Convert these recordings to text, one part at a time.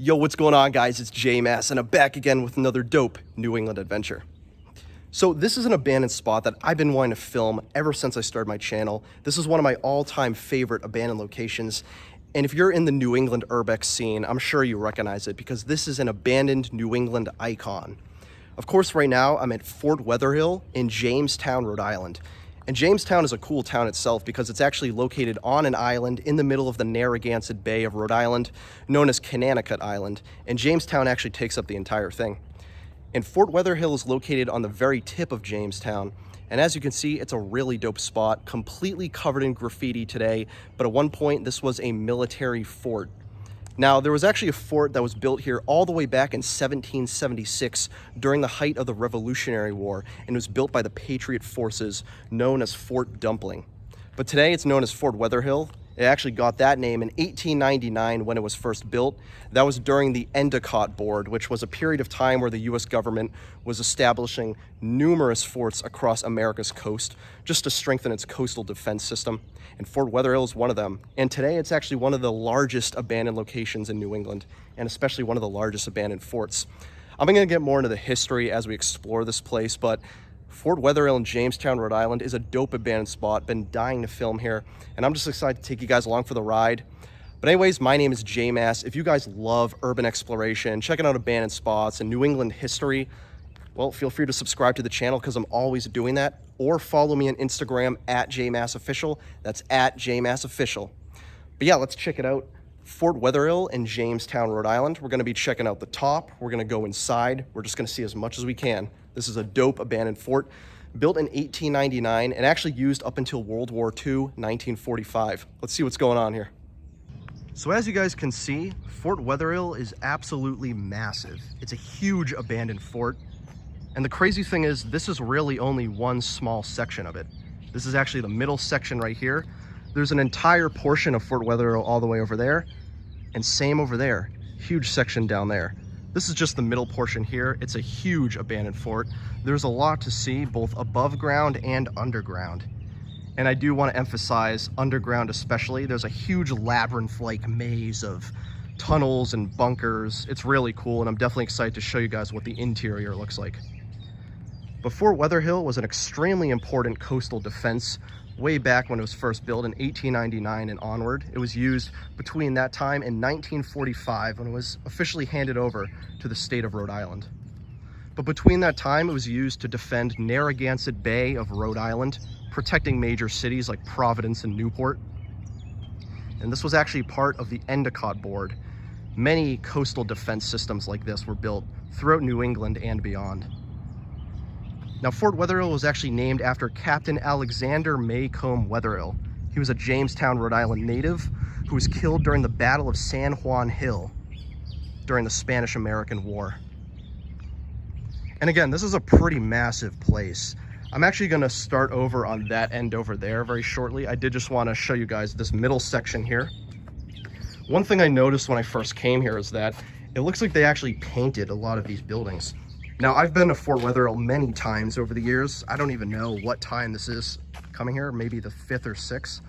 Yo, what's going on, guys? It's J-Mass, and I'm back again with another dope New England adventure. So this is an abandoned spot that I've been wanting to film ever since I started my channel. This is one of my all-time favorite abandoned locations, and if you're in the New England urbex scene, I'm sure you recognize it because this is an abandoned New England icon. Of course, right now I'm at Fort Wetherill in Jamestown, Rhode Island. And Jamestown is a cool town itself because it's actually located on an island in the middle of the Narragansett Bay of Rhode Island, known as Conanicut Island, and Jamestown actually takes up the entire thing. And Fort Wetherill is located on the very tip of Jamestown, and as you can see, it's a really dope spot, completely covered in graffiti today, but at one point this was a military fort. Now, there was actually a fort that was built here all the way back in 1776 during the height of the Revolutionary War, and was built by the Patriot forces known as Fort Dumpling. But today it's known as Fort Wetherill. It actually got that name in 1899 when it was first built. That was during the Endicott Board, which was a period of time where the US government was establishing numerous forts across America's coast just to strengthen its coastal defense system. And Fort Wetherill is one of them. And today it's actually one of the largest abandoned locations in New England, and especially one of the largest abandoned forts. I'm gonna get more into the history as we explore this place, but Fort Wetherill in Jamestown, Rhode Island is a dope abandoned spot. Been dying to film here, and I'm just excited to take you guys along for the ride. But anyways, my name is J-Mass. If you guys love urban exploration, checking out abandoned spots and New England history, well, feel free to subscribe to the channel because I'm always doing that. Or follow me on Instagram at JMassOfficial. That's at JMassOfficial. But yeah, let's check it out. Fort Wetherill in Jamestown, Rhode Island. We're gonna be checking out the top. We're gonna go inside. We're just gonna see as much as we can. This is a dope abandoned fort built in 1899 and actually used up until World War II, 1945. Let's see what's going on here. So as you guys can see, Fort Wetherill is absolutely massive. It's a huge abandoned fort. And the crazy thing is, this is really only one small section of it. This is actually the middle section right here. There's an entire portion of Fort Wetherill all the way over there, and same over there. Huge section down there. This is just the middle portion here. It's a huge abandoned fort. There's a lot to see, both above ground and underground. And I do want to emphasize underground especially. There's a huge labyrinth-like maze of tunnels and bunkers. It's really cool, and I'm definitely excited to show you guys what the interior looks like. But Fort Wetherill was an extremely important coastal defense way back when it was first built in 1899 and onward. It was used between that time and 1945 when it was officially handed over to the state of Rhode Island. But between that time, it was used to defend Narragansett Bay of Rhode Island, protecting major cities like Providence and Newport. And this was actually part of the Endicott Board. Many coastal defense systems like this were built throughout New England and beyond. Now, Fort Wetherill was actually named after Captain Alexander Maycomb Wetherill. He was a Jamestown, Rhode Island native who was killed during the Battle of San Juan Hill during the Spanish-American War. And again, this is a pretty massive place. I'm actually gonna start over on that end over there very shortly. I did just wanna show you guys this middle section here. One thing I noticed when I first came here is that it looks like they actually painted a lot of these buildings. Now, I've been to Fort Wetherill many times over the years. I don't even know what time this is coming here, maybe the 5th or 6th.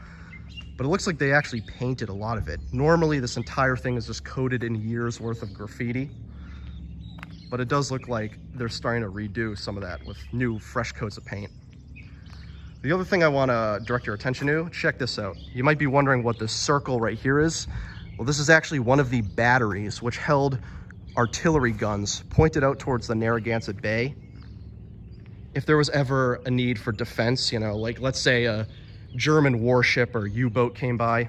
But it looks like they actually painted a lot of it. Normally, this entire thing is just coated in years worth of graffiti. But it does look like they're starting to redo some of that with new, fresh coats of paint. The other thing I want to direct your attention to, check this out. You might be wondering what this circle right here is. Well, this is actually one of the batteries which held artillery guns pointed out towards the Narragansett Bay. If there was ever a need for defense, you know, like let's say a German warship or U-boat came by,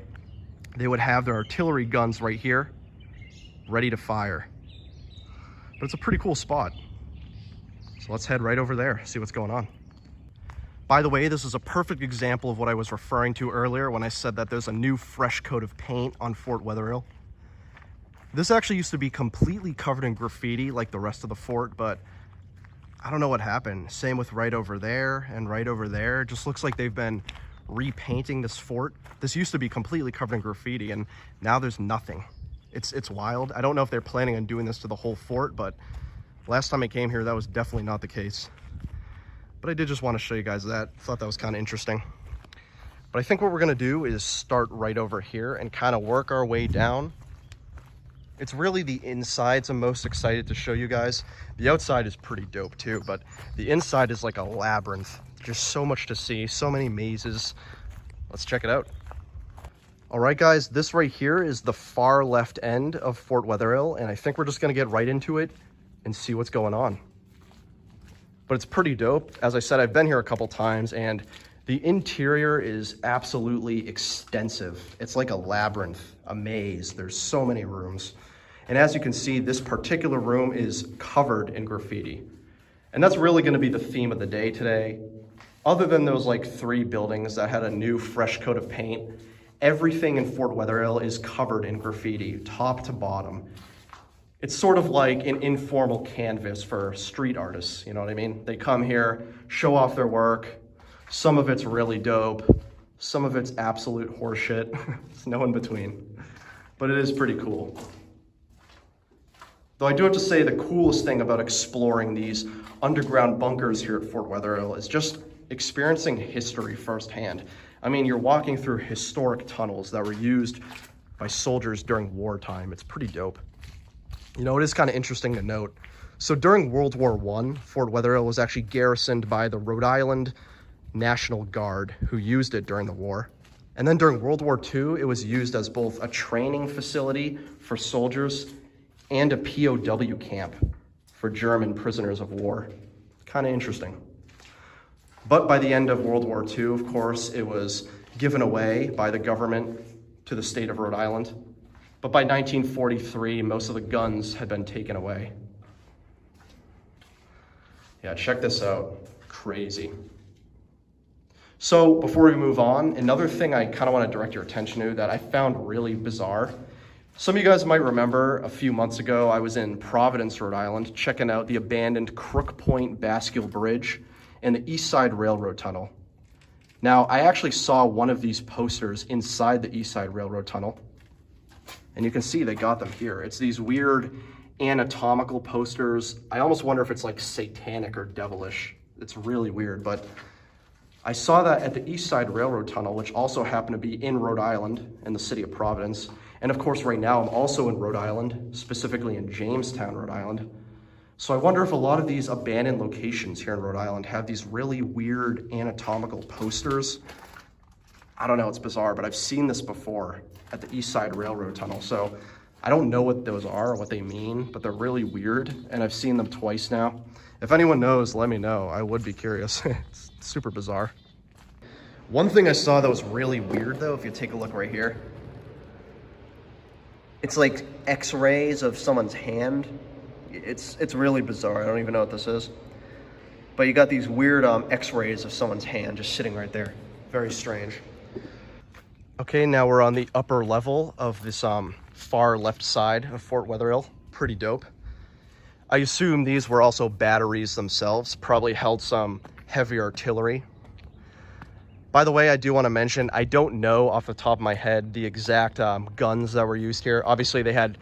they would have their artillery guns right here, ready to fire. But it's a pretty cool spot. So let's head right over there, see what's going on. By the way, this is a perfect example of what I was referring to earlier when I said that there's a new fresh coat of paint on Fort Wetherill. This actually used to be completely covered in graffiti like the rest of the fort, but I don't know what happened. Same with right over there and right over there. It just looks like they've been repainting this fort. This used to be completely covered in graffiti, and now there's nothing. It's wild. I don't know if they're planning on doing this to the whole fort, but last time I came here, that was definitely not the case. But I did just want to show you guys that. Thought that was kind of interesting. But I think what we're going to do is start right over here and kind of work our way down It's really the insides I'm most excited to show you guys. The outside is pretty dope too, but the inside is like a labyrinth. Just so much to see, so many mazes. Let's check it out. All right, guys, this right here is the far left end of Fort Wetherill, and I think we're just gonna get right into it and see what's going on. But it's pretty dope. As I said, I've been here a couple times, and the interior is absolutely extensive. It's like a labyrinth, a maze. There's so many rooms. And as you can see, this particular room is covered in graffiti. And that's really gonna be the theme of the day today. Other than those like 3 buildings that had a new fresh coat of paint, everything in Fort Wetherill is covered in graffiti, top to bottom. It's sort of like an informal canvas for street artists, you know what I mean? They come here, show off their work. Some of it's really dope. Some of it's absolute horseshit. It's no in between. But it is pretty cool. Though I do have to say the coolest thing about exploring these underground bunkers here at Fort Wetherill is just experiencing history firsthand. I mean, you're walking through historic tunnels that were used by soldiers during wartime. It's pretty dope. You know, it is kind of interesting to note. So during World War I, Fort Wetherill was actually garrisoned by the Rhode Island National Guard, who used it during the war. And then during World War II, it was used as both a training facility for soldiers and a POW camp for German prisoners of war. Kind of interesting. But by the end of World War II, of course, it was given away by the government to the state of Rhode Island. But by 1943, most of the guns had been taken away. Yeah, check this out. Crazy. So before we move on, another thing I kind of want to direct your attention to that I found really bizarre. Some of you guys might remember a few months ago, I was in Providence, Rhode Island, checking out the abandoned Crook Point Bascule Bridge and the East Side Railroad Tunnel. Now, I actually saw one of these posters inside the East Side Railroad Tunnel, and you can see they got them here. It's these weird anatomical posters. I almost wonder if it's like satanic or devilish. It's really weird, but I saw that at the East Side Railroad Tunnel, which also happened to be in Rhode Island in the city of Providence. And of course, right now I'm also in Rhode Island, specifically in Jamestown, Rhode Island. So I wonder if a lot of these abandoned locations here in Rhode Island have these really weird anatomical posters. I don't know, it's bizarre, but I've seen this before at the East Side Railroad Tunnel. So I don't know what those are or what they mean, but they're really weird, and I've seen them twice now. If anyone knows, let me know. I would be curious. It's super bizarre. One thing I saw that was really weird though, if you take a look right here, it's like x-rays of someone's hand. It's really bizarre. I don't even know what this is. But you got these weird x-rays of someone's hand just sitting right there. Very strange. Okay, now we're on the upper level of this far left side of Fort Wetherill. Pretty dope. I assume these were also batteries themselves, probably held some heavy artillery. By the way, I do want to mention, I don't know off the top of my head the exact guns that were used here. Obviously, they had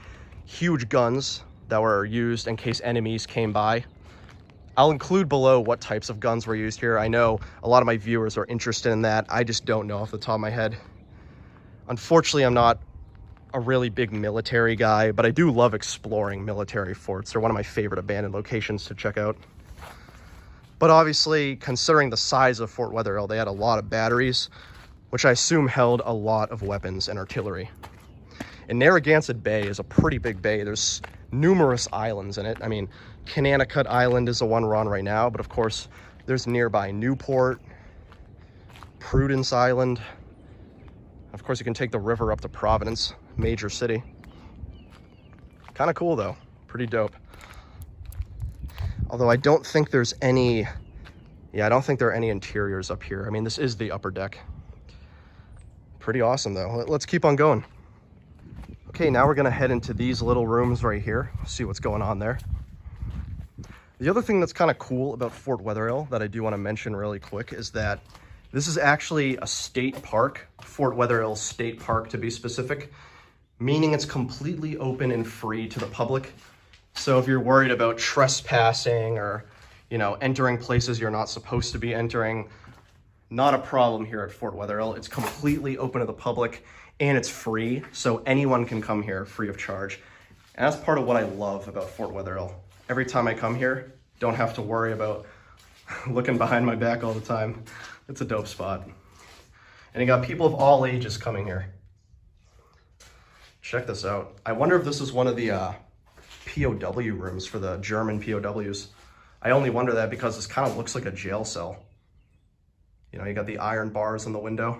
huge guns that were used in case enemies came by. I'll include below what types of guns were used here. I know a lot of my viewers are interested in that. I just don't know off the top of my head. Unfortunately, I'm not a really big military guy, but I do love exploring military forts. They're one of my favorite abandoned locations to check out. But obviously, considering the size of Fort Wetherill, they had a lot of batteries, which I assume held a lot of weapons and artillery. And Narragansett Bay is a pretty big bay. There's numerous islands in it. I mean, Conanicut Island is the one we're on right now, but of course, there's nearby Newport, Providence Island. Of course, you can take the river up to Providence, major city. Kind of cool though, pretty dope. Although I don't think there's any, I don't think there are any interiors up here. I mean, this is the upper deck. Pretty awesome though. Let's keep on going. Okay, now we're gonna head into these little rooms right here, see what's going on there. The other thing that's kind of cool about Fort Wetherill that I do want to mention really quick is that this is actually a state park, Fort Wetherill State Park to be specific, meaning it's completely open and free to the public. So if you're worried about trespassing or, entering places you're not supposed to be entering, not a problem here at Fort Wetherill. It's completely open to the public and it's free. So anyone can come here free of charge. And that's part of what I love about Fort Wetherill. Every time I come here, don't have to worry about looking behind my back all the time. It's a dope spot. And you got people of all ages coming here. Check this out. I wonder if this is one of the POW rooms for the German POWs. I only wonder that because this kind of looks like a jail cell. You know, you got the iron bars in the window.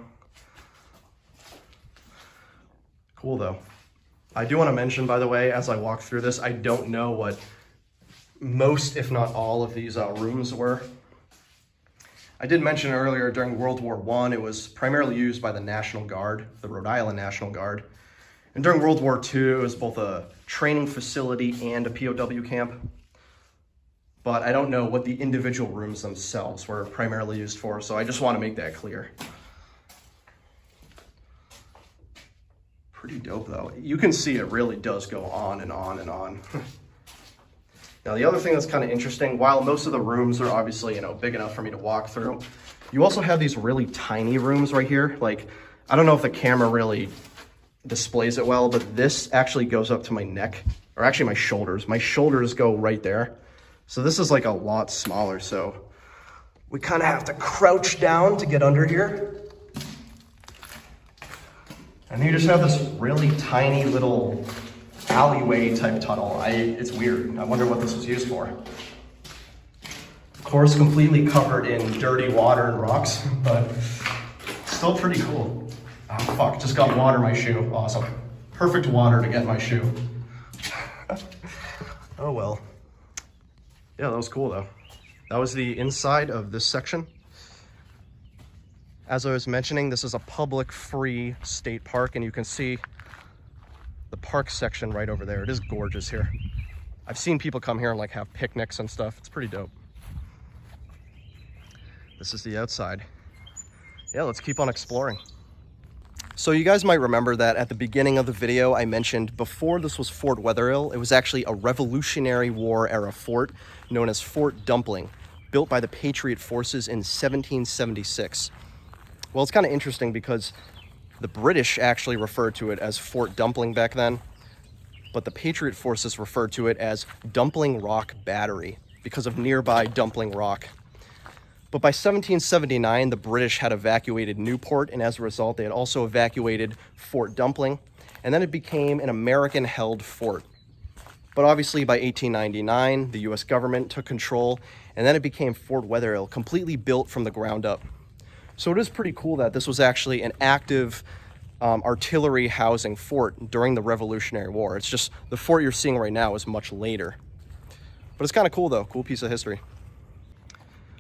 Cool though. I do want to mention, by the way, as I walk through this, I don't know what most, if not all, of these rooms were. I did mention earlier during World War I, it was primarily used by the National Guard, the Rhode Island National Guard. And during World War II, it was both a training facility and a POW camp. But I don't know what the individual rooms themselves were primarily used for, so I just want to make that clear. Pretty dope though. You can see it really does go on and on and on. Now the other thing that's kind of interesting, while most of the rooms are obviously, you know, big enough for me to walk through, you also have these really tiny rooms right here. Like, I don't know if the camera really displays it well, but this actually goes up to my neck, or actually my shoulders. My shoulders go right there. So this is like a lot smaller. So we kind of have to crouch down to get under here. And you just have this really tiny little alleyway type tunnel. It's weird. I wonder what this was used for. Of course, completely covered in dirty water and rocks, but still pretty cool. Oh fuck, just got water in my shoe. Awesome. Perfect water to get in my shoe. Oh well. Yeah, that was cool though. That was the inside of this section. As I was mentioning, this is a public free state park, and you can see the park section right over there. It is gorgeous here. I've seen people come here and like have picnics and stuff. It's pretty dope. This is the outside. Yeah, let's keep on exploring. So you guys might remember that at the beginning of the video, I mentioned before this was Fort Wetherill, it was actually a Revolutionary War era fort known as Fort Dumpling, built by the Patriot forces in 1776. Well, it's kind of interesting because the British actually referred to it as Fort Dumpling back then, but the Patriot forces referred to it as Dumpling Rock Battery because of nearby Dumpling Rock. But by 1779, the British had evacuated Newport, and as a result, they had also evacuated Fort Dumpling, and then it became an American-held fort. But obviously, by 1899, the U.S. government took control, and then it became Fort Wetherill, completely built from the ground up. So it is pretty cool that this was actually an active artillery housing fort during the Revolutionary War. It's just the fort you're seeing right now is much later. But it's kind of cool though, cool piece of history.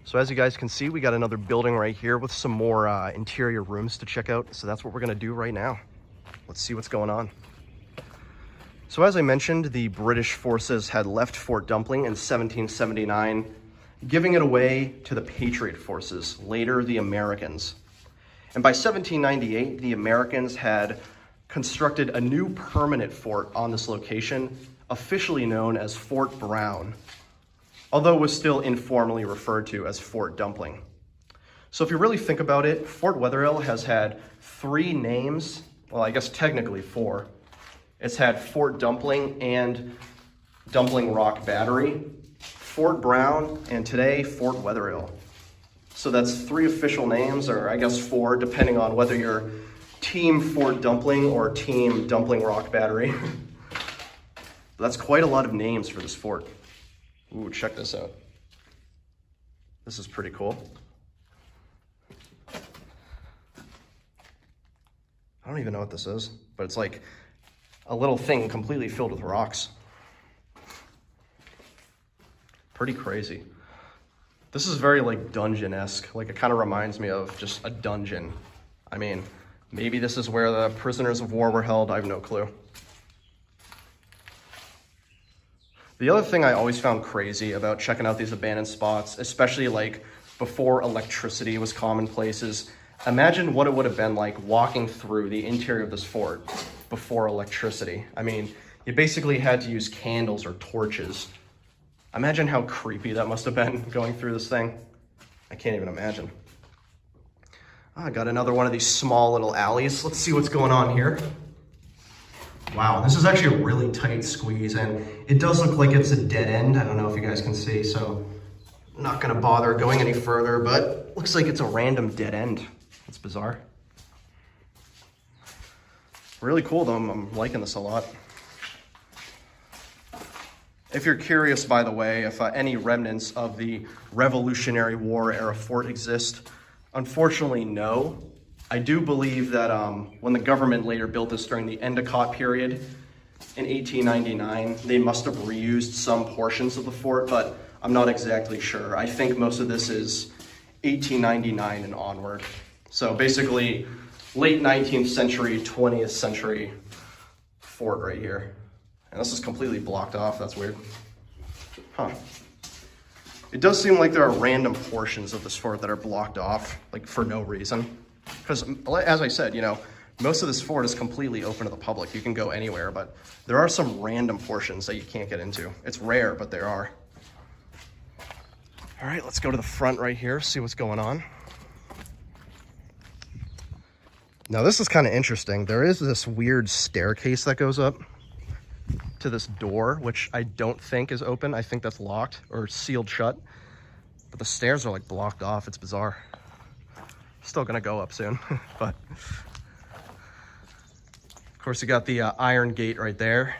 So as you guys can see, we got another building right here with some more interior rooms to check out. So that's what we're gonna do right now. Let's see what's going on. So as I mentioned, the British forces had left Fort Dumpling in 1779, giving it away to the Patriot forces, later the Americans. And by 1798, the Americans had constructed a new permanent fort on this location, officially known as Fort Brown, although it was still informally referred to as Fort Dumpling. So if you really think about it, Fort Wetherill has had 3 names, well, I guess technically 4. It's had Fort Dumpling and Dumpling Rock Battery, Fort Brown, and today, Fort Wetherill. So that's 3 official names, or I guess 4, depending on whether you're Team Fort Dumpling or Team Dumpling Rock Battery. That's quite a lot of names for this fort. Ooh, check this out. This is pretty cool. I don't even know what this is, but it's like a little thing completely filled with rocks. Pretty crazy. This is very like dungeon-esque. Like it kind of reminds me of just a dungeon. I mean, maybe this is where the prisoners of war were held. I have no clue. The other thing I always found crazy about checking out these abandoned spots, especially like before electricity was commonplace, is imagine what it would have been like walking through the interior of this fort before electricity. I mean, you basically had to use candles or torches. Imagine how creepy that must have been going through this thing. I can't even imagine. I got another one of these small little alleys. Let's see what's going on here. Wow, this is actually a really tight squeeze, and it does look like it's a dead end. I don't know if you guys can see, so I'm not gonna bother going any further, but looks like it's a random dead end. That's bizarre. Really cool though, I'm liking this a lot. If you're curious, by the way, if any remnants of the Revolutionary War era fort exist, unfortunately, no. I do believe that when the government later built this during the Endicott period in 1899, they must have reused some portions of the fort, but I'm not exactly sure. I think most of this is 1899 and onward. So basically, late 19th century, 20th century fort right here. And this is completely blocked off. That's weird. Huh. It does seem like there are random portions of this fort that are blocked off, like for no reason. Because, as I said, you know, most of this fort is completely open to the public. You can go anywhere, but there are some random portions that you can't get into. It's rare, but there are. All right, let's go to the front right here, see what's going on. Now, this is kind of interesting. There is this weird staircase that goes up to this door, which I don't think is open. I think that's locked or sealed shut. But the stairs are like blocked off. It's bizarre. Still gonna go up soon, but of course you got the iron gate right there.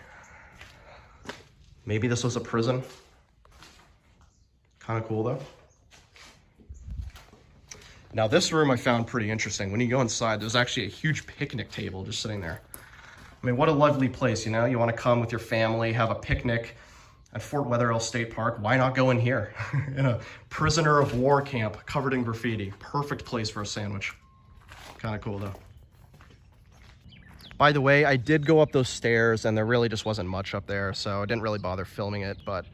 Maybe this was a prison. Kind of cool though. Now this room I found pretty interesting. When you go inside, there's actually a huge picnic table just sitting there. I mean, what a lovely place, you know? You want to come with your family, have a picnic at Fort Wetherill State Park. Why not go in here? In a prisoner of war camp covered in graffiti. Perfect place for a sandwich. Kind of cool though. By the way, I did go up those stairs and there really just wasn't much up there, so I didn't really bother filming it, but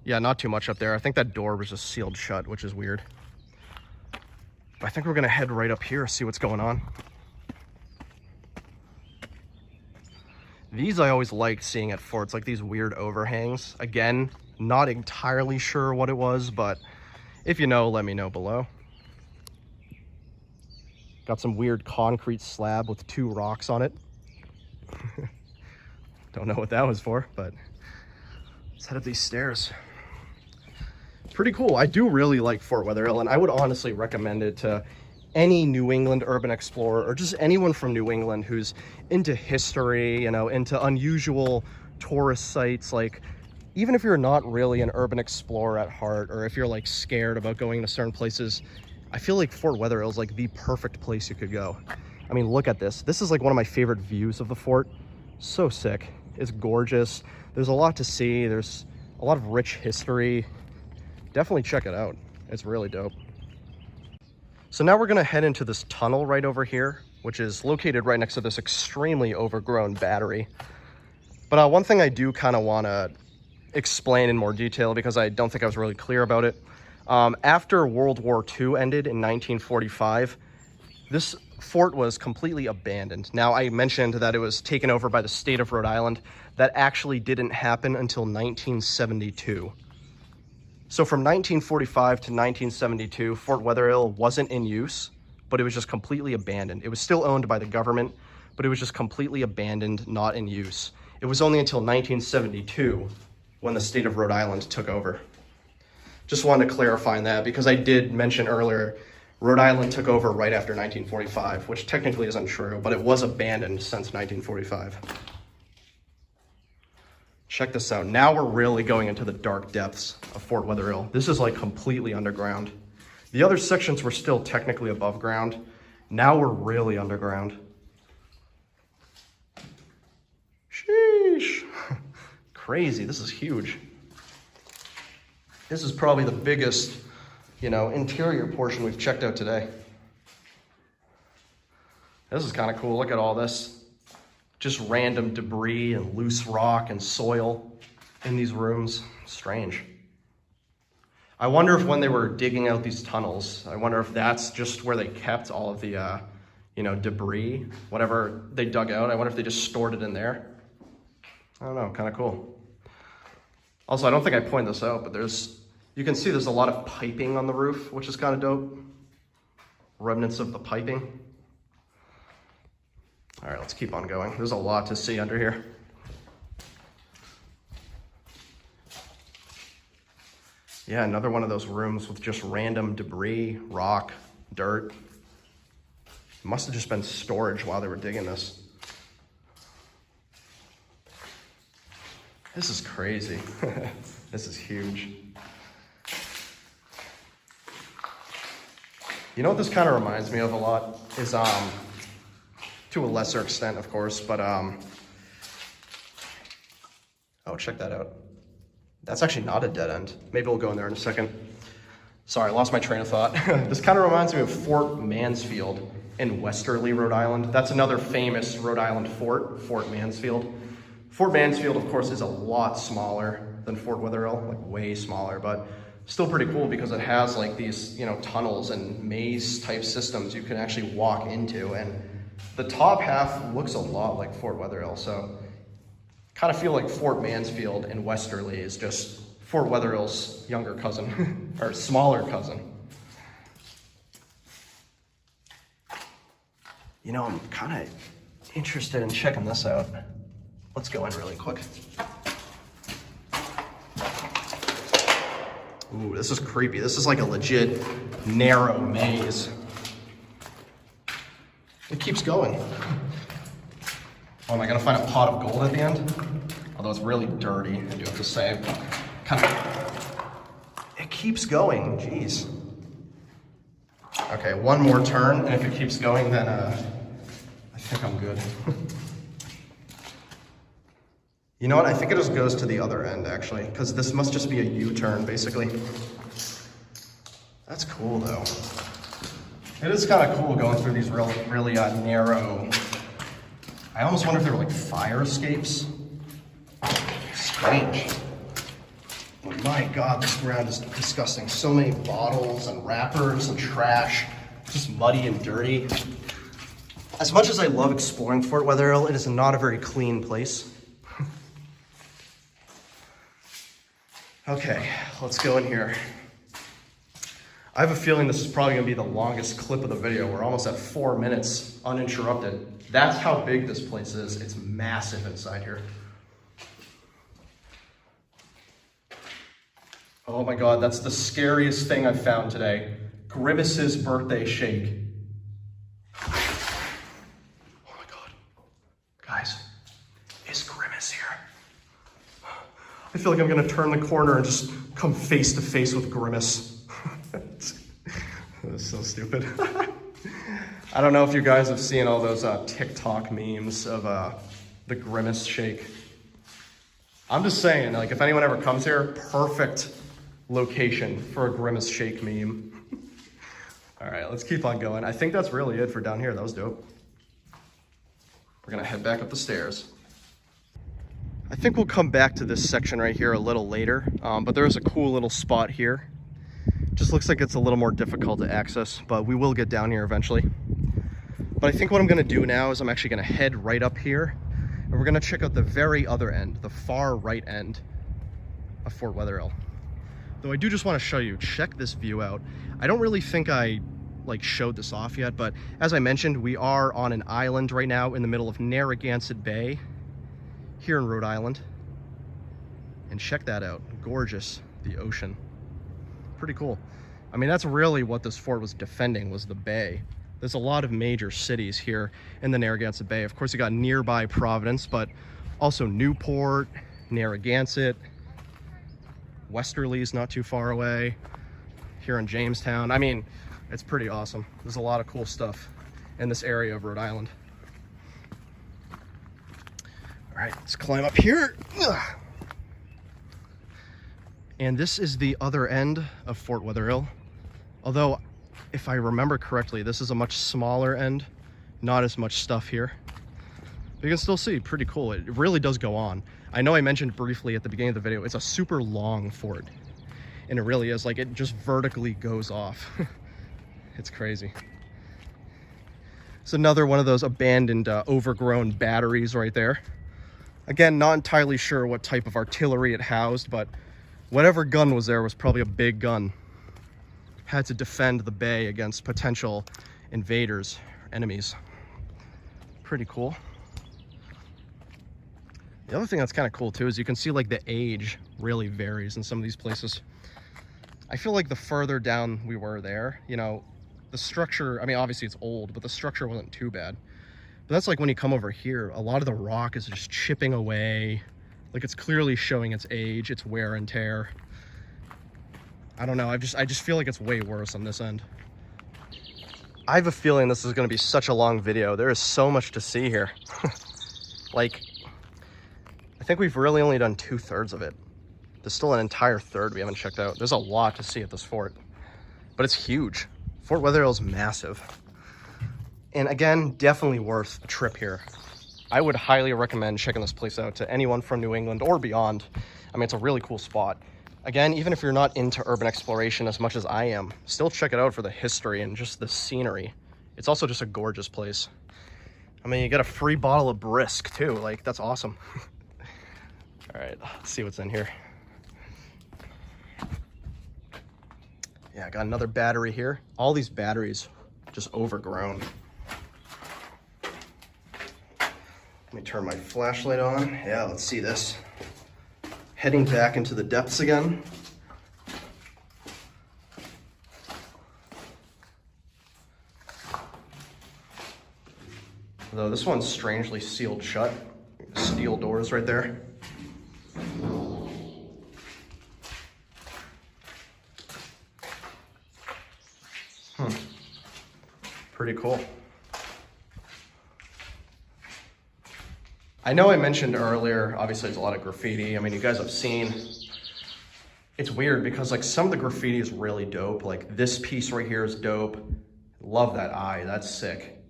yeah, not too much up there. I think that door was just sealed shut, which is weird. But I think we're gonna head right up here, see what's going on. These I always liked seeing at forts, like these weird overhangs. Again, not entirely sure what it was, but if you know, let me know below. Got some weird concrete slab with 2 rocks on it. Don't know what that was for, but let's head up these stairs. Pretty cool. I do really like Fort Wetherill, and I would honestly recommend it to any New England urban explorer or just anyone from New England who's into history, you know, into unusual tourist sites. Like, even if you're not really an urban explorer at heart, or if you're like scared about going to certain places, I feel like Fort Wetherill is like the perfect place you could go. I mean, look at this. This is like one of my favorite views of the fort. So sick. It's gorgeous. There's a lot to see. There's a lot of rich history. Definitely check it out. It's really dope. So now we're gonna head into this tunnel right over here, which is located right next to this extremely overgrown battery. But one thing I do kind of want to explain in more detail, because I don't think I was really clear about it. After World War II ended in 1945, this fort was completely abandoned. Now, I mentioned that it was taken over by the state of Rhode Island. That actually didn't happen until 1972. So from 1945 to 1972, Fort Wetherill wasn't in use, but it was just completely abandoned. It was still owned by the government, but it was just completely abandoned, not in use. It was only until 1972 when the state of Rhode Island took over. Just wanted to clarify that, because I did mention earlier, Rhode Island took over right after 1945, which technically isn't true, but it was abandoned since 1945. Check this out. Now we're really going into the dark depths of Fort Wetherill. This is like completely underground. The other sections were still technically above ground. Now we're really underground. Sheesh. Crazy. This is huge. This is probably the biggest, you know, interior portion we've checked out today. This is kind of cool. Look at all this. Just random debris and loose rock and soil in these rooms. Strange. I wonder if when they were digging out these tunnels, I wonder if that's just where they kept all of the, you know, debris, whatever they dug out. I wonder if they just stored it in there. I don't know, kind of cool. Also, I don't think I pointed this out, but you can see there's a lot of piping on the roof, which is kind of dope. Remnants of the piping. All right, let's keep on going. There's a lot to see under here. Yeah, another one of those rooms with just random debris, rock, dirt. Must have just been storage while they were digging this. This is crazy. This is huge. You know what this kind of reminds me of a lot is, to a lesser extent, of course, but, oh, check that out. That's actually not a dead end. Maybe we'll go in there in a second. Sorry, I lost my train of thought. This kind of reminds me of Fort Mansfield in Westerly, Rhode Island. That's another famous Rhode Island fort, Fort Mansfield. Fort Mansfield, of course, is a lot smaller than Fort Wetherill, like way smaller, but still pretty cool because it has like these, you know, tunnels and maze type systems you can actually walk into, and the top half looks a lot like Fort Wetherill, so kind of feel like Fort Mansfield in Westerly is just Fort Wetherill's younger cousin, or smaller cousin. You know, I'm kind of interested in checking this out. Let's go in really quick. Ooh, this is creepy. This is like a legit narrow maze. It keeps going. Oh, am I gonna find a pot of gold at the end? Although it's really dirty, I do have to say. Kind of, it keeps going, jeez. Okay, one more turn, and if it keeps going, then I think I'm good. You know what, I think it just goes to the other end, actually, because this must just be a U-turn, basically. That's cool, though. It is kind of cool going through these really narrow... I almost wonder if they were like fire escapes. Strange. But my God, this ground is disgusting. So many bottles and wrappers and trash. Just muddy and dirty. As much as I love exploring Fort Wetherill, it is not a very clean place. Okay, let's go in here. I have a feeling this is probably gonna be the longest clip of the video. We're almost at 4 minutes uninterrupted. That's how big this place is. It's massive inside here. Oh my God, that's the scariest thing I've found today. Grimace's birthday shake. Oh my God. Guys, is Grimace here? I feel like I'm gonna turn the corner and just come face to face with Grimace. That's so stupid. I don't know if you guys have seen all those TikTok memes of the Grimace shake. I'm just saying, like, if anyone ever comes here, perfect location for a Grimace shake meme. All right, let's keep on going. I think that's really it for down here. That was dope. We're gonna head back up the stairs. I think we'll come back to this section right here a little later, but there is a cool little spot here. Just looks like it's a little more difficult to access, but we will get down here eventually. But I think what I'm gonna do now is I'm actually gonna head right up here, and we're gonna check out the very other end, the far right end of Fort Wetherill. Though I do just wanna show you, check this view out. I don't really think I showed this off yet, but as I mentioned, we are on an island right now in the middle of Narragansett Bay here in Rhode Island. And check that out, gorgeous, the ocean. Pretty cool. I mean, that's really what this fort was defending, was the bay. There's a lot of major cities here in the Narragansett Bay. Of course, you got nearby Providence, but also Newport, Narragansett, Westerly is not too far away, here in Jamestown. I mean, it's pretty awesome. There's a lot of cool stuff in this area of Rhode Island. All right, let's climb up here. Ugh. And this is the other end of Fort Wetherill. Although, if I remember correctly, this is a much smaller end, not as much stuff here. But you can still see, pretty cool. It really does go on. I know I mentioned briefly at the beginning of the video, it's a super long fort. And it really is, like, it just vertically goes off. It's crazy. It's another one of those abandoned, overgrown batteries right there. Again, not entirely sure what type of artillery it housed, but whatever gun was there was probably a big gun. Had to defend the bay against potential invaders, enemies. Pretty cool. The other thing that's kind of cool too is you can see like the age really varies in some of these places. I feel like the further down we were there, you know, the structure, I mean, obviously it's old, but the structure wasn't too bad. But that's like when you come over here, a lot of the rock is just chipping away. Like it's clearly showing its age, its wear and tear. I don't know, I just feel like it's way worse on this end. I have a feeling this is gonna be such a long video. There is so much to see here. Like, I think we've really only done 2/3 of it. There's still an entire third we haven't checked out. There's a lot to see at this fort, but it's huge. Fort Wetherill is massive. And again, definitely worth a trip here. I would highly recommend checking this place out to anyone from New England or beyond. I mean, it's a really cool spot. Again, even if you're not into urban exploration as much as I am, still check it out for the history and just the scenery. It's also just a gorgeous place. I mean, you get a free bottle of brisk too. Like, that's awesome. All right, let's see what's in here. Yeah, I got another battery here. All these batteries just overgrown. Let me turn my flashlight on. Yeah, let's see this. Heading back into the depths again. Though this one's strangely sealed shut. Steel doors right there. Pretty cool. I know I mentioned earlier, obviously there's a lot of graffiti. I mean, you guys have seen. It's weird because like some of the graffiti is really dope. Like this piece right here is dope. Love that eye, that's sick.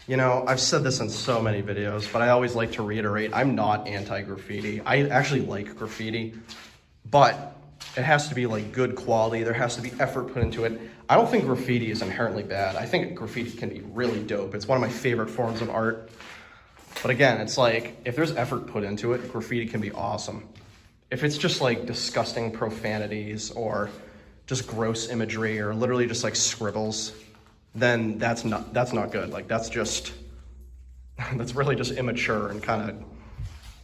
You know, I've said this in so many videos, but I always like to reiterate, I'm not anti-graffiti. I actually like graffiti, but it has to be like good quality. There has to be effort put into it. I don't think graffiti is inherently bad. I think graffiti can be really dope. It's one of my favorite forms of art. But again, it's like, if there's effort put into it, graffiti can be awesome. If it's just like disgusting profanities or just gross imagery or literally just like scribbles, then that's not good. Like that's really just immature and kind of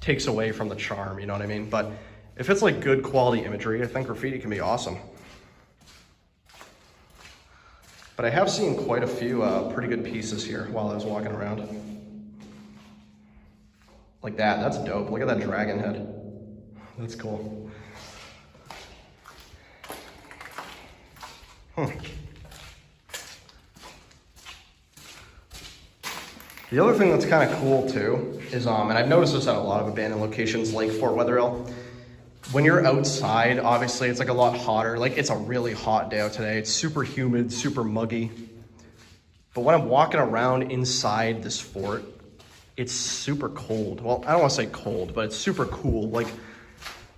takes away from the charm, you know what I mean? But if it's like good quality imagery, I think graffiti can be awesome. But I have seen quite a few pretty good pieces here while I was walking around. Like that, that's dope. Look at that dragon head. That's cool. The other thing that's kind of cool too is, and I've noticed this at a lot of abandoned locations like Fort Wetherill, when you're outside, obviously it's like a lot hotter. Like it's a really hot day out today. It's super humid, super muggy. But when I'm walking around inside this fort, it's super cold. Well, I don't want to say cold, but it's super cool. Like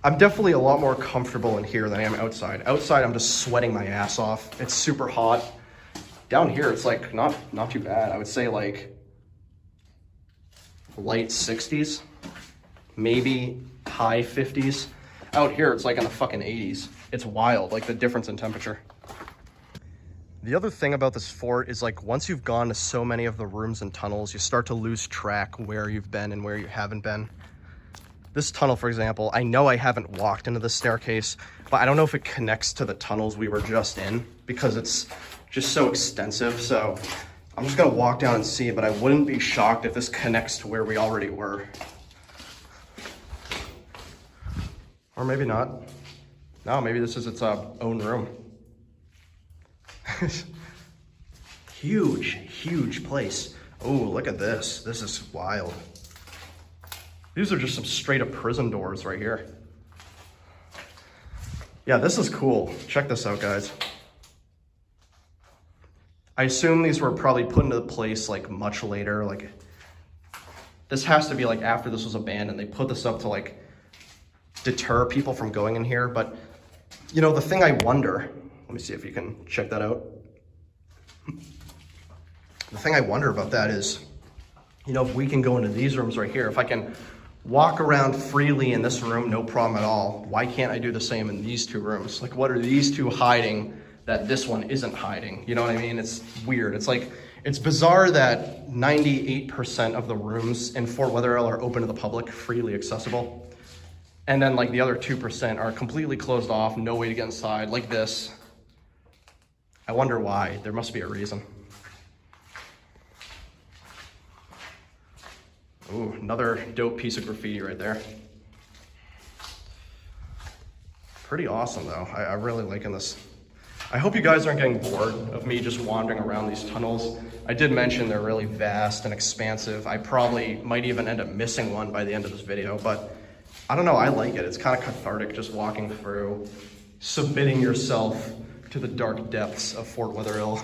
I'm definitely a lot more comfortable in here than I am outside. Outside, I'm just sweating my ass off. It's super hot. Down here, it's like not too bad. I would say like light 60s, maybe high 50s. Out here, it's like in the fucking 80s. It's wild, like the difference in temperature. The other thing about this fort is like once you've gone to so many of the rooms and tunnels, you start to lose track where you've been and where you haven't been. This tunnel, for example, I know I haven't walked into the staircase, but I don't know if it connects to the tunnels we were just in because it's just so extensive. So I'm just gonna walk down and see, but I wouldn't be shocked if this connects to where we already were. Or maybe not. No, maybe this is its own room. Huge place. Oh, look at this. This is wild. These are just some straight up prison doors right here. Yeah, this is cool. Check this out, guys. I assume these were probably put into place like much later. Like this has to be like after this was abandoned. They put this up to like deter people from going in here. But you know, the thing I wonder, let me see if you can check that out. The thing I wonder about that is, you know, if we can go into these rooms right here, if I can walk around freely in this room, no problem at all, why can't I do the same in these two rooms? Like, what are these two hiding that this one isn't hiding? You know what I mean? It's weird. It's like, it's bizarre that 98% of the rooms in Fort Wetherill are open to the public, freely accessible. And then like the other 2% are completely closed off, no way to get inside, like this. I wonder why. There must be a reason. Ooh, another dope piece of graffiti right there. Pretty awesome though. I'm really liking this. I hope you guys aren't getting bored of me just wandering around these tunnels. I did mention they're really vast and expansive. I probably might even end up missing one by the end of this video, but I don't know, I like it. It's kind of cathartic just walking through, submitting yourself to the dark depths of Fort Wetherill,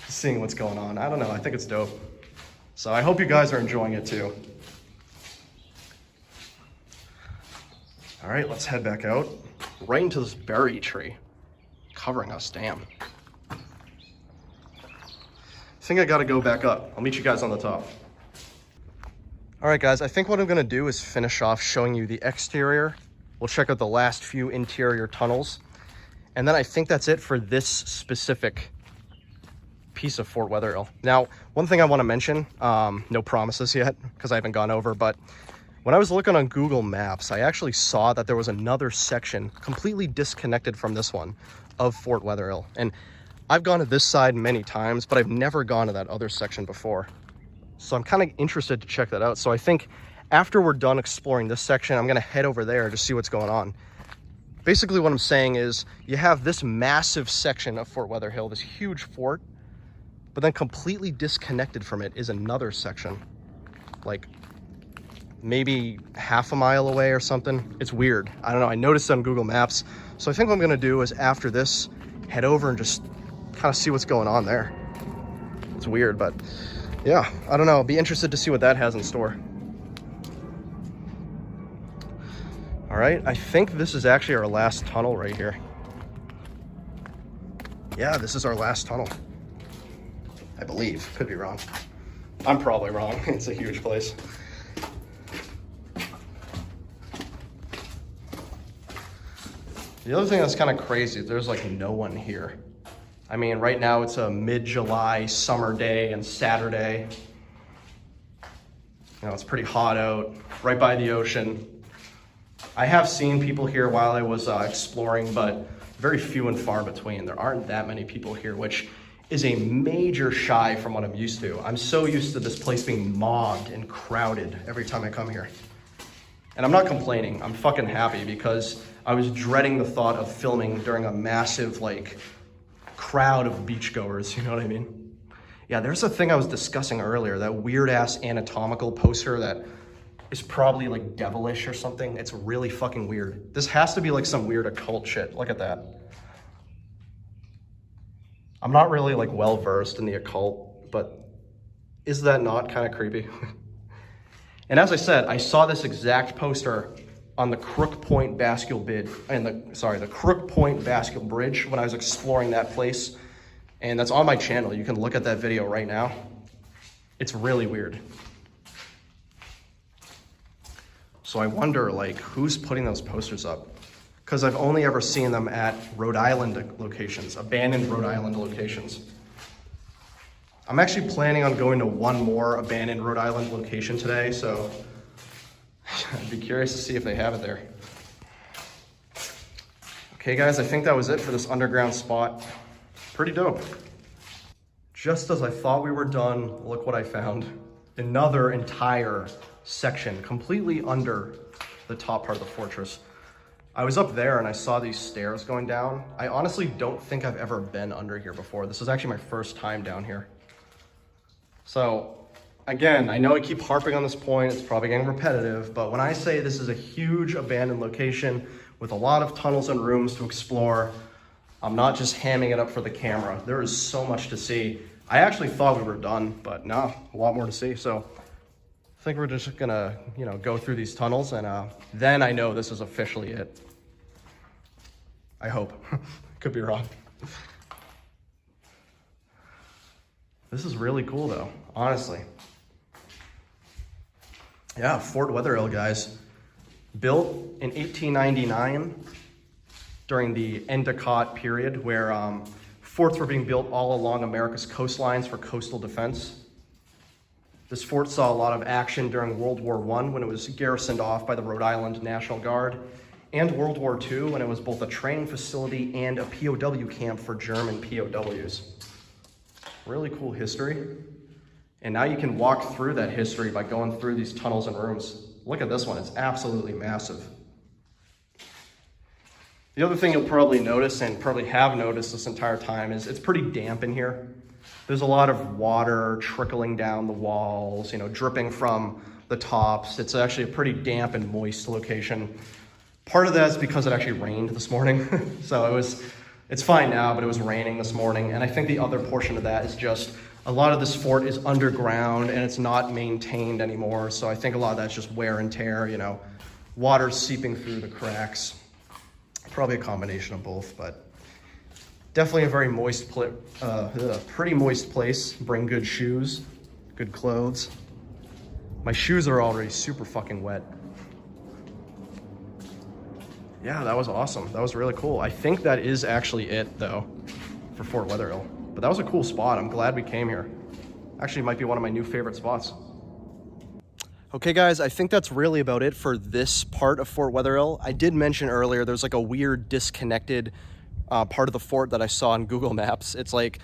seeing what's going on. I don't know, I think it's dope. So I hope you guys are enjoying it too. All right, let's head back out, right into this berry tree, covering us, damn. I think I gotta go back up. I'll meet you guys on the top. All right, guys, I think what I'm gonna do is finish off showing you the exterior. We'll check out the last few interior tunnels. And then I think that's it for this specific piece of Fort Wetherill. Now, one thing I wanna mention, no promises yet, because I haven't gone over, but when I was looking on Google Maps, I actually saw that there was another section completely disconnected from this one of Fort Wetherill. And I've gone to this side many times, but I've never gone to that other section before. So I'm kind of interested to check that out. So I think after we're done exploring this section, I'm gonna head over there to see what's going on. Basically what I'm saying is you have this massive section of Fort Wetherill, this huge fort, but then completely disconnected from it is another section, like maybe half a mile away or something. It's weird. I don't know, I noticed it on Google Maps. So I think what I'm gonna do is after this, head over and just kind of see what's going on there. It's weird, but yeah, I don't know. I'll be interested to see what that has in store. All right, I think this is actually our last tunnel right here. Yeah, this is our last tunnel. I believe, could be wrong. I'm probably wrong, it's a huge place. The other thing that's kind of crazy, there's like no one here. I mean, right now it's a mid-July summer day and Saturday. You know, it's pretty hot out, right by the ocean. I have seen people here while I was exploring, but very few and far between. There aren't that many people here, which is a major shy from what I'm used to. I'm so used to this place being mobbed and crowded every time I come here. And I'm not complaining, I'm fucking happy because I was dreading the thought of filming during a massive, like, crowd of beachgoers, you know what I mean? Yeah, there's a thing I was discussing earlier, that weird-ass anatomical poster that is probably, like, devilish or something. It's really fucking weird. This has to be, like, some weird occult shit. Look at that. I'm not really, like, well-versed in the occult, but is that not kind of creepy? And as I said, I saw this exact poster on the Cooke Point Bascule Bridge, the Cooke Point Bascule Bridge when I was exploring that place. And that's on my channel. You can look at that video right now. It's really weird. So I wonder, like, who's putting those posters up? Because I've only ever seen them at Rhode Island locations, abandoned Rhode Island locations. I'm actually planning on going to one more abandoned Rhode Island location today, so I'd be curious to see if they have it there. Okay guys, I think that was it for this underground spot. Pretty dope. Just as I thought we were done, look what I found. Another entire section completely under the top part of the fortress. I was up there and I saw these stairs going down. I honestly don't think I've ever been under here before. This is actually my first time down here. So again, I know I keep harping on this point, it's probably getting repetitive, but when I say this is a huge abandoned location with a lot of tunnels and rooms to explore, I'm not just hamming it up for the camera. There is so much to see. I actually thought we were done, but no, a lot more to see. So I think we're just gonna, go through these tunnels and then I know this is officially it. I hope. Could be wrong. This is really cool though, honestly. Yeah, Fort Wetherill, guys. Built in 1899 during the Endicott period, where forts were being built all along America's coastlines for coastal defense. This fort saw a lot of action during World War I when it was garrisoned off by the Rhode Island National Guard, and World War II when it was both a training facility and a POW camp for German POWs. Really cool history. And now you can walk through that history by going through these tunnels and rooms. Look at this one, it's absolutely massive. The other thing you'll probably notice, and probably have noticed this entire time, is it's pretty damp in here. There's a lot of water trickling down the walls, you know, dripping from the tops. It's actually a pretty damp and moist location. Part of that is because it actually rained this morning. So it's fine now, but it was raining this morning. And I think the other portion of that is just a lot of this fort is underground and it's not maintained anymore. So I think a lot of that's just wear and tear, you know, water seeping through the cracks. Probably a combination of both, but definitely a very moist, pretty moist place. Bring good shoes, good clothes. My shoes are already super fucking wet. Yeah, that was awesome. That was really cool. I think that is actually it though for Fort Wetherill, but that was a cool spot. I'm glad we came here. Actually, it might be one of my new favorite spots. Okay guys, I think that's really about it for this part of Fort Wetherill. I did mention earlier there's like a weird disconnected part of the fort that I saw on Google Maps. It's like,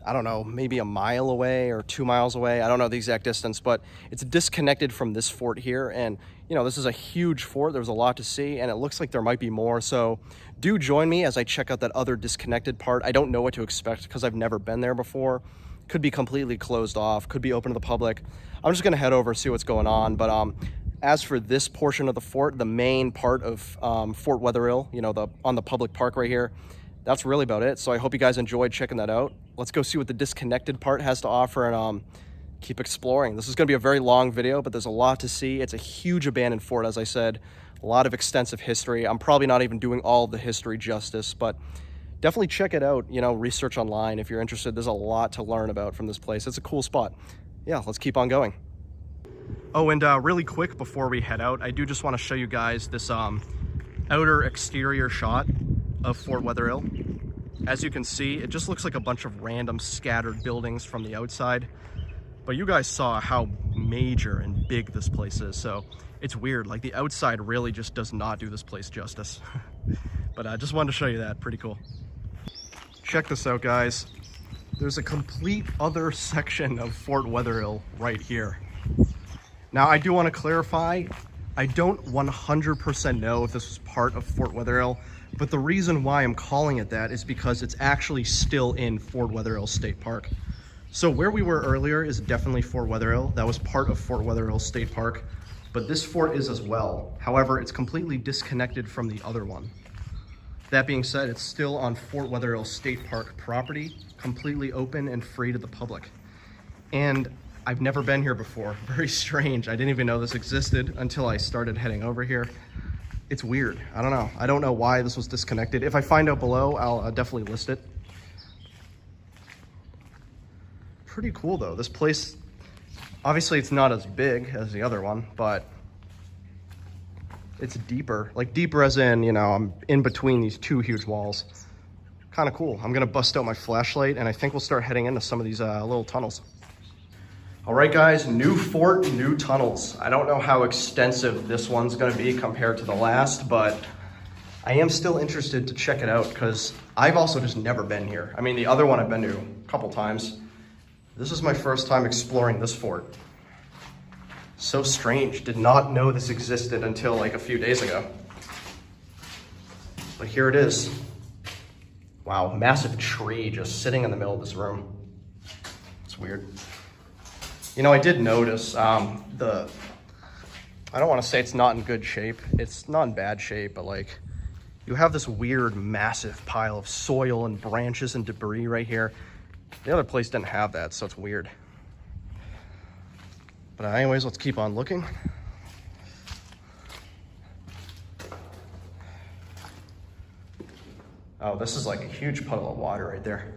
I don't know, maybe a mile away or 2 miles away. I don't know the exact distance, but it's disconnected from this fort here. And you know, this is a huge fort. There's a lot to see and it looks like there might be more. So do join me as I check out that other disconnected part. I don't know what to expect because I've never been there before. Could be completely closed off, could be open to the public. I'm just gonna head over, see what's going on. But as for this portion of the fort, the main part of Fort Wetherill, you know, on the public park right here, that's really about it. So I hope you guys enjoyed checking that out. Let's go see what the disconnected part has to offer and keep exploring. This is gonna be a very long video, but there's a lot to see. It's a huge abandoned fort, as I said, a lot of extensive history. I'm probably not even doing all of the history justice, but definitely check it out, you know, research online if you're interested. There's a lot to learn about from this place. It's a cool spot. Yeah, let's keep on going. Oh, and really quick before we head out, I do just want to show you guys this outer exterior shot of Fort Wetherill. As you can see, it just looks like a bunch of random scattered buildings from the outside. But you guys saw how major and big this place is, so it's weird. Like the outside really just does not do this place justice. But I just wanted to show you that, pretty cool. Check this out, guys. There's a complete other section of Fort Wetherill right here. Now, I do want to clarify, I don't 100% know if this was part of Fort Wetherill, but the reason why I'm calling it that is because it's actually still in Fort Wetherill State Park. So where we were earlier is definitely Fort Wetherill. That was part of Fort Wetherill State Park, but this fort is as well. However, it's completely disconnected from the other one. That being said, it's still on Fort Wetherill State Park property, completely open and free to the public. And I've never been here before. Very strange. I didn't even know this existed until I started heading over here. It's weird. I don't know. I don't know why this was disconnected. If I find out below, I'll definitely list it. Pretty cool though. This place, obviously it's not as big as the other one, but it's deeper. Like deeper as in, you know, I'm in between these two huge walls. Kind of cool. I'm gonna bust out my flashlight and I think we'll start heading into some of these little tunnels. All right, guys, new fort, new tunnels. I don't know how extensive this one's gonna be compared to the last, but I am still interested to check it out because I've also just never been here. I mean, the other one I've been to a couple times. This is my first time exploring this fort. So strange, did not know this existed until like a few days ago. But here it is. Wow, massive tree just sitting in the middle of this room. It's weird. You know, I did notice I don't want to say it's not in good shape. It's not in bad shape, but like you have this weird massive pile of soil and branches and debris right here. The other place didn't have that, so it's weird. But anyways, let's keep on looking. Oh, this is like a huge puddle of water right there.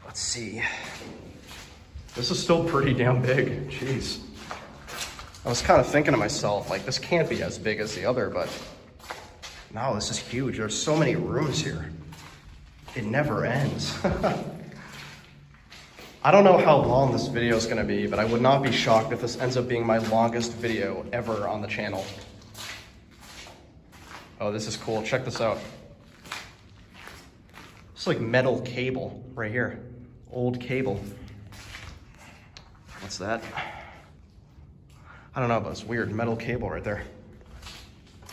Let's see. This is still pretty damn big, jeez. I was kind of thinking to myself, like, this can't be as big as the other, but no, this is huge. There's so many rooms here. It never ends. I don't know how long this video is going to be, but I would not be shocked if this ends up being my longest video ever on the channel. Oh, this is cool. Check this out. It's like metal cable right here. Old cable. What's that? I don't know, but it's weird. Metal cable right there.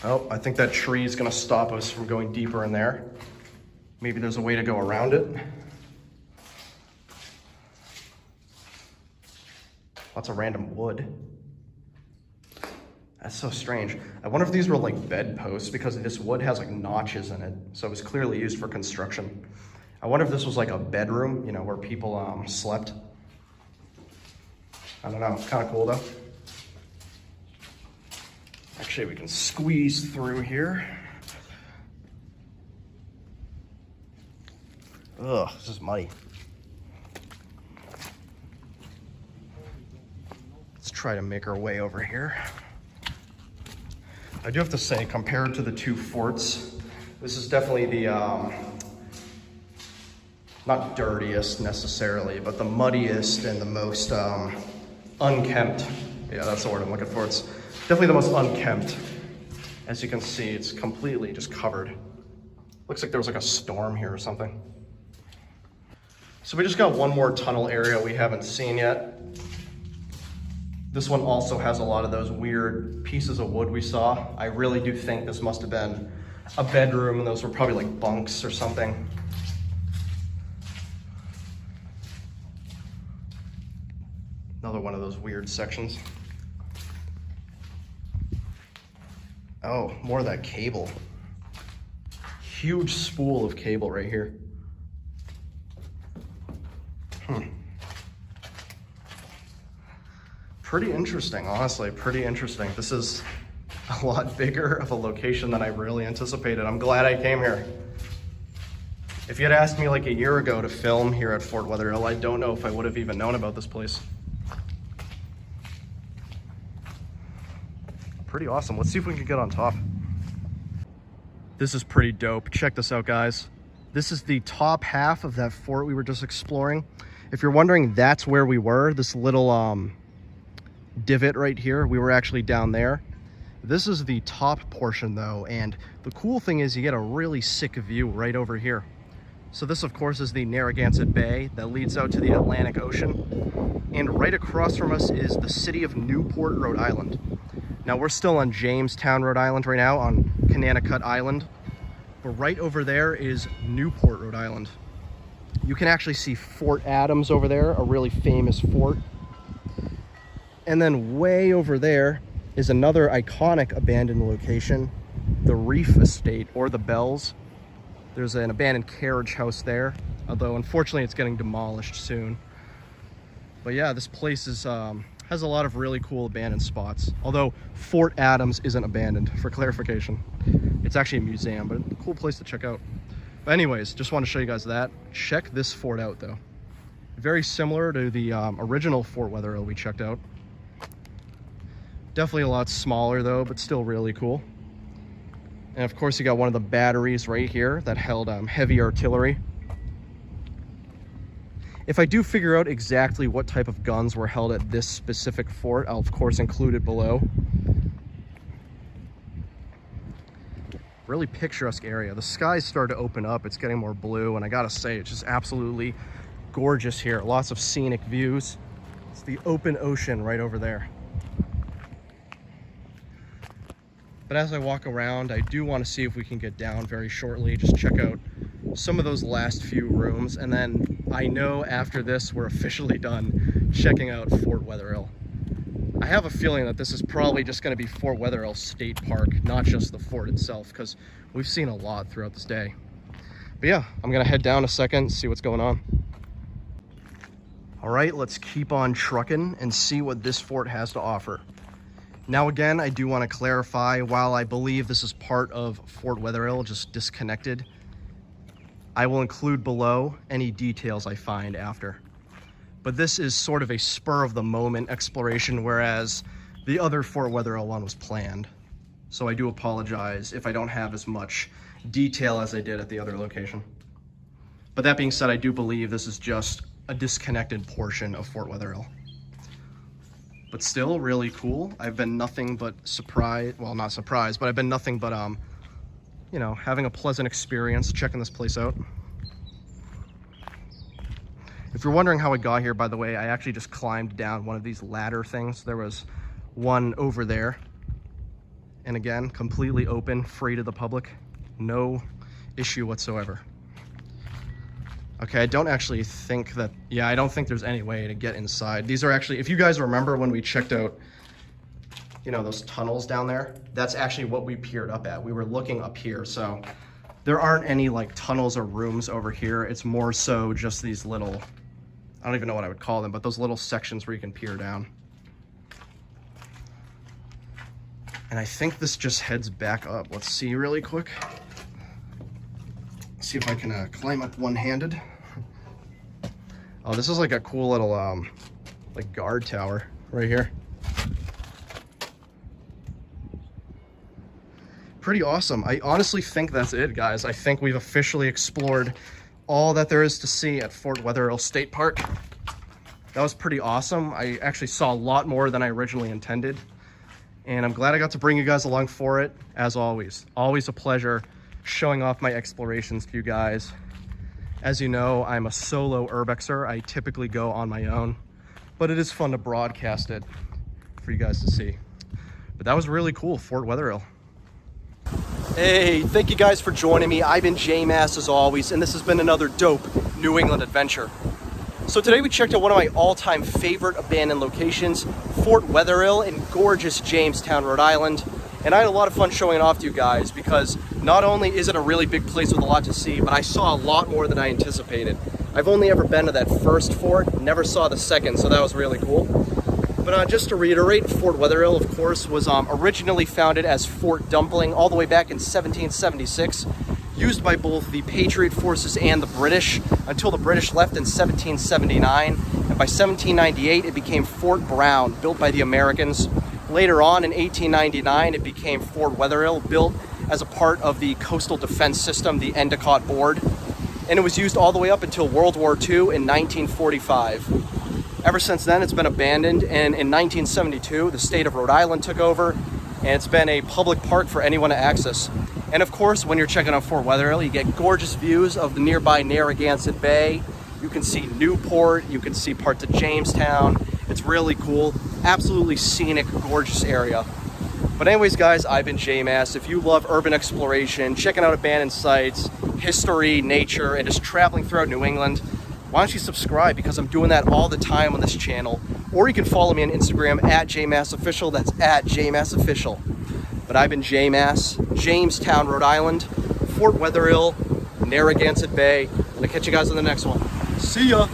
Oh, I think that tree is going to stop us from going deeper in there. Maybe there's a way to go around it. Lots of random wood. That's so strange. I wonder if these were like bedposts because this wood has like notches in it. So it was clearly used for construction. I wonder if this was like a bedroom, you know, where people slept. I don't know, it's kind of cool though. Actually, we can squeeze through here. Ugh, this is muddy. Let's try to make our way over here. I do have to say, compared to the two forts, this is definitely the, not dirtiest necessarily, but the muddiest and the most unkempt. Yeah, that's the word I'm looking for. It's definitely the most unkempt. As you can see, it's completely just covered. Looks like there was like a storm here or something. So we just got one more tunnel area we haven't seen yet. This one also has a lot of those weird pieces of wood we saw. I really do think this must have been a bedroom and those were probably like bunks or something. Another one of those weird sections. Oh, more of that cable. Huge spool of cable right here. Pretty interesting, honestly, pretty interesting. This is a lot bigger of a location than I really anticipated. I'm glad I came here. If you had asked me like a year ago to film here at Fort Wetherill, I don't know if I would have even known about this place. Pretty awesome. Let's see if we can get on top. This is pretty dope. Check this out, guys. This is the top half of that fort we were just exploring. If you're wondering, that's where we were, this little divot right here. We were actually down there. This is the top portion though, and the cool thing is you get a really sick view right over here. So this of course is the Narragansett Bay that leads out to the Atlantic Ocean, and right across from us is the city of Newport, Rhode Island. Now we're still on Jamestown, Rhode Island right now, on Conanicut Island, but right over there is Newport, Rhode Island. You can actually see Fort Adams over there, a really famous fort. And then way over there is another iconic abandoned location, the Reef Estate, or the Bells. There's an abandoned carriage house there, although unfortunately it's getting demolished soon. But yeah, this place is has a lot of really cool abandoned spots. Although Fort Adams isn't abandoned, for clarification. It's actually a museum, but a cool place to check out. But anyways, just want to show you guys that. Check this fort out though. Very similar to the original Fort Wetherill we checked out. Definitely a lot smaller though, but still really cool. And of course you got one of the batteries right here that held heavy artillery. If I do figure out exactly what type of guns were held at this specific fort, I'll of course include it below. Really picturesque area. The skies start to open up, it's getting more blue, and I gotta say, it's just absolutely gorgeous here. Lots of scenic views. It's the open ocean right over there. But as I walk around, I do want to see if we can get down very shortly, just check out some of those last few rooms, and then I know after this we're officially done checking out Fort Wetherill. I have a feeling that this is probably just going to be Fort Wetherill State Park, not just the fort itself, because we've seen a lot throughout this day. But yeah, I'm going to head down a second, see what's going on. All right, let's keep on trucking and see what this fort has to offer. Now again, I do want to clarify, while I believe this is part of Fort Wetherill, just disconnected, I will include below any details I find after. But this is sort of a spur-of-the-moment exploration, whereas the other Fort Wetherill one was planned. So I do apologize if I don't have as much detail as I did at the other location. But that being said, I do believe this is just a disconnected portion of Fort Wetherill. But still really cool. I've been nothing but surprised, well, not surprised, but I've been nothing but, you know, having a pleasant experience checking this place out. If you're wondering how I got here, by the way, I actually just climbed down one of these ladder things. There was one over there. And again, completely open, free to the public. No issue whatsoever. Okay, I don't actually think that, yeah, I don't think there's any way to get inside. These are actually, if you guys remember when we checked out, you know, those tunnels down there, that's actually what we peered up at. We were looking up here, so there aren't any like tunnels or rooms over here. It's more so just these little, I don't even know what I would call them, but those little sections where you can peer down. And I think this just heads back up. Let's see really quick. See if I can climb up one-handed. Oh, this is like a cool little like guard tower right here. Pretty awesome. I honestly think that's it, guys. I think we've officially explored all that there is to see at Fort Wetherill State Park. That was pretty awesome. I actually saw a lot more than I originally intended. And I'm glad I got to bring you guys along for it, as always. Always a pleasure showing off my explorations to you guys. As you know, I'm a solo urbexer. I typically go on my own, but it is fun to broadcast it for you guys to see. But that was really cool, Fort Wetherill. Hey, thank you guys for joining me. I've been J-Mass as always, and this has been another dope New England adventure. So today we checked out one of my all-time favorite abandoned locations, Fort Wetherill in gorgeous Jamestown, Rhode Island. And I had a lot of fun showing it off to you guys because not only is it a really big place with a lot to see, but I saw a lot more than I anticipated. I've only ever been to that first fort, never saw the second, so that was really cool. But just to reiterate, Fort Wetherill, of course, was originally founded as Fort Dumpling all the way back in 1776, used by both the Patriot forces and the British until the British left in 1779. And by 1798, it became Fort Brown, built by the Americans. Later on, in 1899, it became Fort Wetherill, built as a part of the coastal defense system, the Endicott Board. And it was used all the way up until World War II in 1945. Ever since then, it's been abandoned, and in 1972, the state of Rhode Island took over, and it's been a public park for anyone to access. And of course, when you're checking out Fort Wetherill, you get gorgeous views of the nearby Narragansett Bay. You can see Newport, you can see parts of Jamestown. It's really cool, absolutely scenic, gorgeous area. But anyways, guys, I've been J-Mass. If you love urban exploration, checking out abandoned sites, history, nature, and just traveling throughout New England, why don't you subscribe, because I'm doing that all the time on this channel. Or you can follow me on Instagram at JMassOfficial. That's at JMassOfficial. But I've been J-Mass, Jamestown, Rhode Island, Fort Wetherill, Narragansett Bay. I'm gonna catch you guys on the next one. See ya.